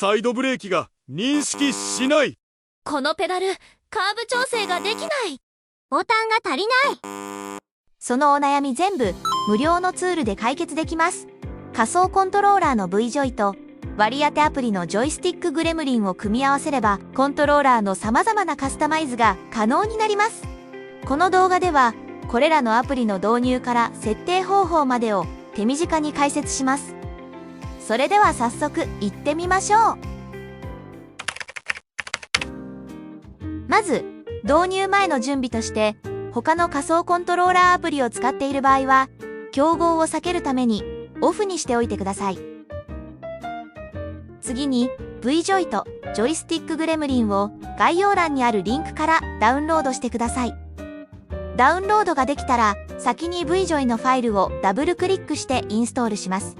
サイドブレーキが認識しない。このペダル、カーブ調整ができない。ボタンが足りない。そのお悩み全部無料のツールで解決できます。仮想コントローラーの V ジョイと割り当てアプリのジョイスティックグレムリンを組み合わせればコントローラーの様々なカスタマイズが可能になります。この動画ではこれらのアプリの導入から設定方法までを手短に解説します。それでは早速行ってみましょう。まず導入前の準備として他の仮想コントローラーアプリを使っている場合は競合を避けるためにオフにしておいてください。次に V ジョイとジョイスティックグレムリンを概要欄にあるリンクからダウンロードしてください。ダウンロードができたら先に V ジョイのファイルをダブルクリックしてインストールします。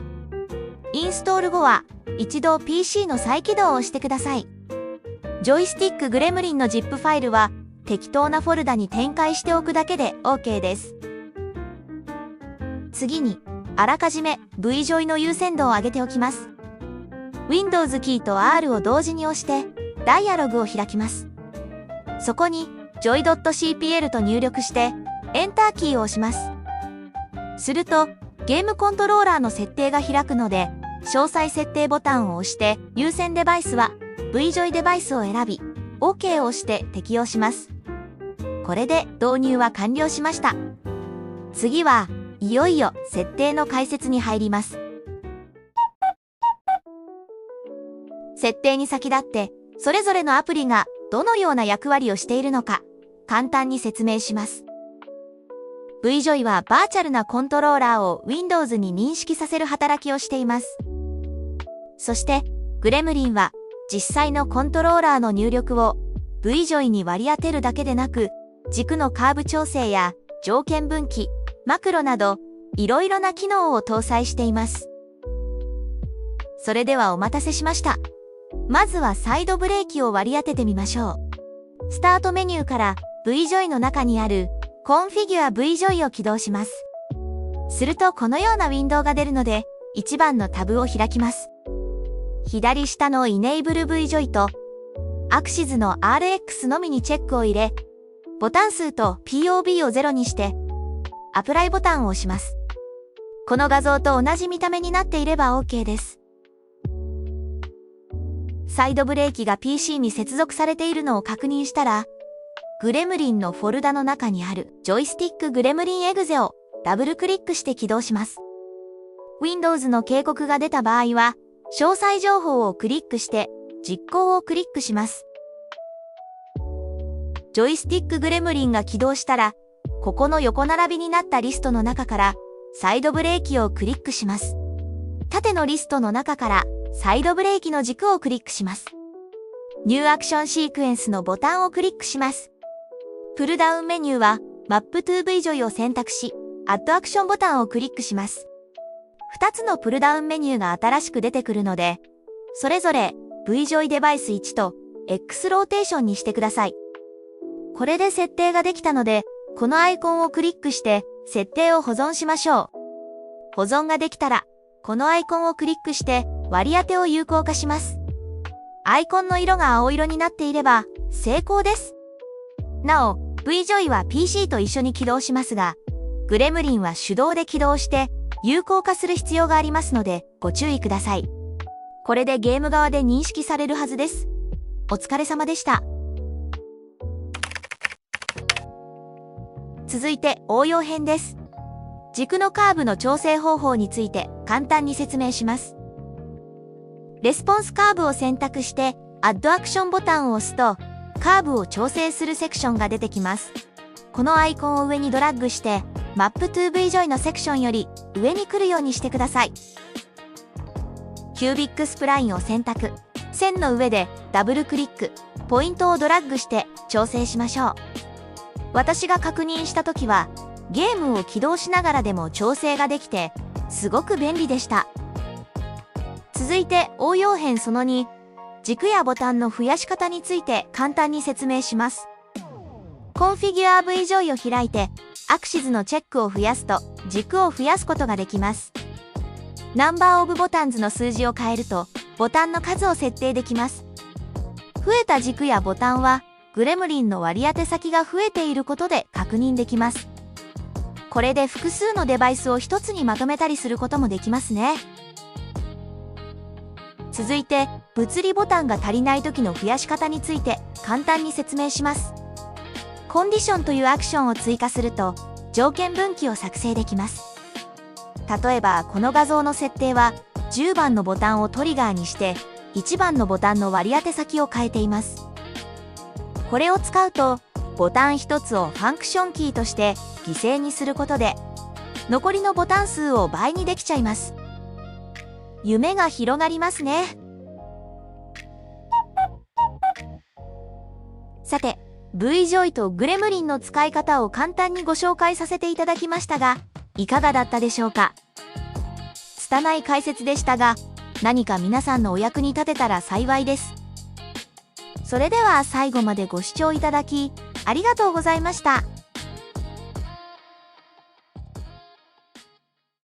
インストール後は一度 PC の再起動をしてください。ジョイスティックグレムリンの ZIP ファイルは適当なフォルダに展開しておくだけで OK です。次にあらかじめ V ジョイの優先度を上げておきます。Windows キーと R を同時に押してダイアログを開きます。そこに joy.cpl と入力してエンターキーを押します。するとゲームコントローラーの設定が開くので詳細設定ボタンを押して優先デバイスは V ジョイデバイスを選び OK を押して適用します。これで導入は完了しました。次はいよいよ設定の解説に入ります。設定に先立ってそれぞれのアプリがどのような役割をしているのか簡単に説明します。V ジョイはバーチャルなコントローラーを Windows に認識させる働きをしています。そしてグレムリンは実際のコントローラーの入力を V ジョイに割り当てるだけでなく軸のカーブ調整や条件分岐、マクロなどいろいろな機能を搭載しています。それではお待たせしました。まずはサイドブレーキを割り当ててみましょう。スタートメニューから V ジョイの中にあるConfigure V ジョイを起動します。するとこのようなウィンドウが出るので1番のタブを開きます。左下の Enable V ジョイとアクシズの RX のみにチェックを入れ、ボタン数と POB を0にしてアプライボタンを押します。この画像と同じ見た目になっていれば OK です。サイドブレーキが PC に接続されているのを確認したら、グレムリンのフォルダの中にあるジョイスティックグレムリンエグゼをダブルクリックして起動します。Windows の警告が出た場合は、詳細情報をクリックして実行をクリックします。ジョイスティックグレムリンが起動したら、ここの横並びになったリストの中からサイドブレーキをクリックします。縦のリストの中からサイドブレーキの軸をクリックします。ニューアクションシークエンスのボタンをクリックします。プルダウンメニューは Map to V ジョイを選択し、Add アクションボタンをクリックします。2つのプルダウンメニューが新しく出てくるので、それぞれ V ジョイデバイス1と X ローテーションにしてください。これで設定ができたので、このアイコンをクリックして設定を保存しましょう。保存ができたら、このアイコンをクリックして割り当てを有効化します。アイコンの色が青色になっていれば成功です。なお、V ジョイは PC と一緒に起動しますが、グレムリンは手動で起動して有効化する必要がありますのでご注意ください。これでゲーム側で認識されるはずです。お疲れ様でした。続いて応用編です。軸のカーブの調整方法について簡単に説明します。レスポンスカーブを選択してAdd アクションボタンを押すとカーブを調整するセクションが出てきます。このアイコンを上にドラッグしてMap to V ジョイのセクションより上に来るようにしてください。キュービックスプラインを選択。線の上でダブルクリック、ポイントをドラッグして調整しましょう。私が確認したときはゲームを起動しながらでも調整ができてすごく便利でした。続いて応用編その2、軸やボタンの増やし方について簡単に説明します。Configure V ジョイを開いてアクシズのチェックを増やすと軸を増やすことができます。ナンバーオブボタンズの数字を変えるとボタンの数を設定できます。増えた軸やボタンは、グレムリンの割り当て先が増えていることで確認できます。これで複数のデバイスを一つにまとめたりすることもできますね。続いて、物理ボタンが足りない時の増やし方について簡単に説明します。コンディションというアクションを追加すると、条件分岐を作成できます。例えば、この画像の設定は、10番のボタンをトリガーにして、1番のボタンの割り当て先を変えています。これを使うと、ボタン1つをファンクションキーとして犠牲にすることで、残りのボタン数を倍にできちゃいます。夢が広がりますね。さて、V-Joy とグレムリンの使い方を簡単にご紹介させていただきましたが、いかがだったでしょうか。拙い解説でしたが、何か皆さんのお役に立てたら幸いです。それでは最後までご視聴いただき、ありがとうございました。